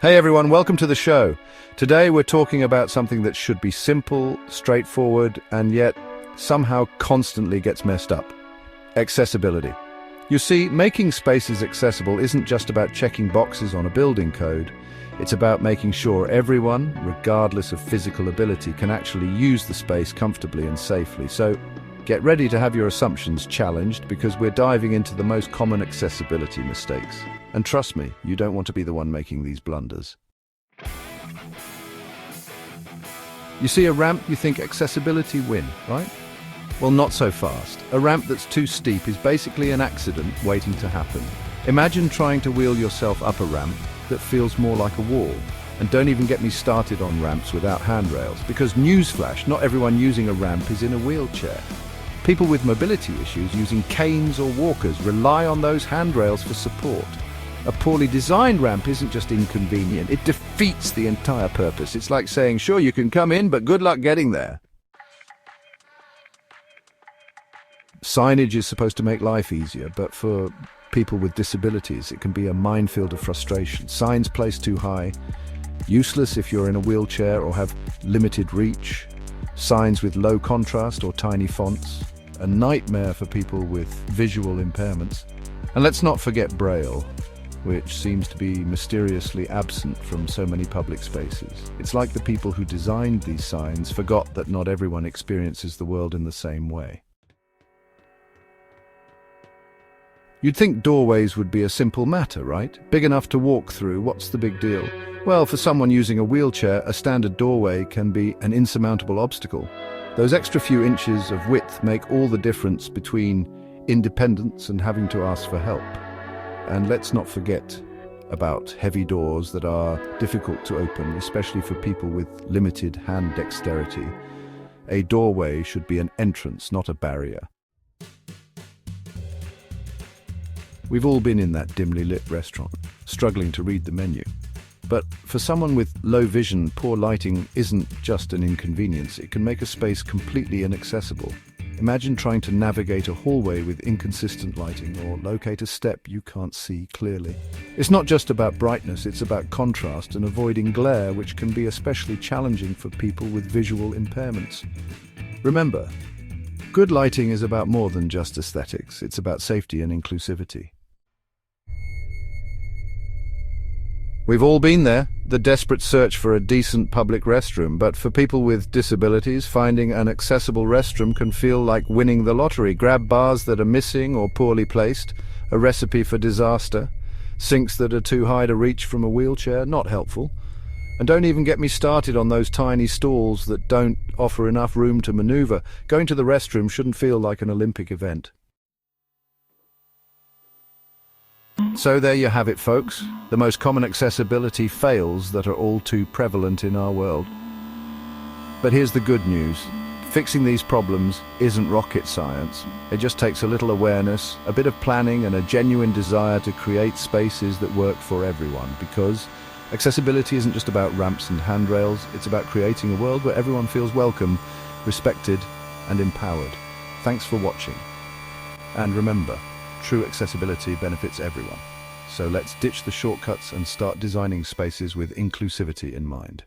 Hey everyone, welcome to the show. Today we're talking about something that should be simple, straightforward, and yet somehow constantly gets messed up. Accessibility. You see, making spaces accessible isn't just about checking boxes on a building code. It's about making sure everyone, regardless of physical ability, can actually use the space comfortably and safely. So get ready to have your assumptions challenged because we're diving into the most common accessibility mistakes. And trust me, you don't want to be the one making these blunders. You see a ramp, you think accessibility win, right? Well, not so fast. A ramp that's too steep is basically an accident waiting to happen. Imagine trying to wheel yourself up a ramp that feels more like a wall. And don't even get me started on ramps without handrails, because newsflash, not everyone using a ramp is in a wheelchair. People with mobility issues using canes or walkers rely on those handrails for support. A poorly designed ramp isn't just inconvenient, it defeats the entire purpose. It's like saying, sure, you can come in, but good luck getting there. Signage is supposed to make life easier, but for people with disabilities, it can be a minefield of frustration. Signs placed too high, useless if you're in a wheelchair or have limited reach. Signs with low contrast or tiny fonts, a nightmare for people with visual impairments. And let's not forget Braille, which seems to be mysteriously absent from so many public spaces. It's like the people who designed these signs forgot that not everyone experiences the world in the same way. You'd think doorways would be a simple matter, right? Big enough to walk through, what's the big deal? Well, for someone using a wheelchair, a standard doorway can be an insurmountable obstacle. Those extra few inches of width make all the difference between independence and having to ask for help. And let's not forget about heavy doors that are difficult to open, especially for people with limited hand dexterity. A doorway should be an entrance, not a barrier. We've all been in that dimly lit restaurant, struggling to read the menu. But for someone with low vision, poor lighting isn't just an inconvenience. It can make a space completely inaccessible. Imagine trying to navigate a hallway with inconsistent lighting or locate a step you can't see clearly. It's not just about brightness, it's about contrast and avoiding glare, which can be especially challenging for people with visual impairments. Remember, good lighting is about more than just aesthetics. It's about safety and inclusivity. We've all been there, the desperate search for a decent public restroom, but for people with disabilities, finding an accessible restroom can feel like winning the lottery. Grab bars that are missing or poorly placed, a recipe for disaster. Sinks that are too high to reach from a wheelchair, not helpful. And don't even get me started on those tiny stalls that don't offer enough room to maneuver. Going to the restroom shouldn't feel like an Olympic event. So there you have it, folks. The most common accessibility fails that are all too prevalent in our world. But here's the good news. Fixing these problems isn't rocket science. It just takes a little awareness, a bit of planning, and a genuine desire to create spaces that work for everyone. Because accessibility isn't just about ramps and handrails, it's about creating a world where everyone feels welcome, respected, and empowered. Thanks for watching. And remember, true accessibility benefits everyone. So let's ditch the shortcuts and start designing spaces with inclusivity in mind.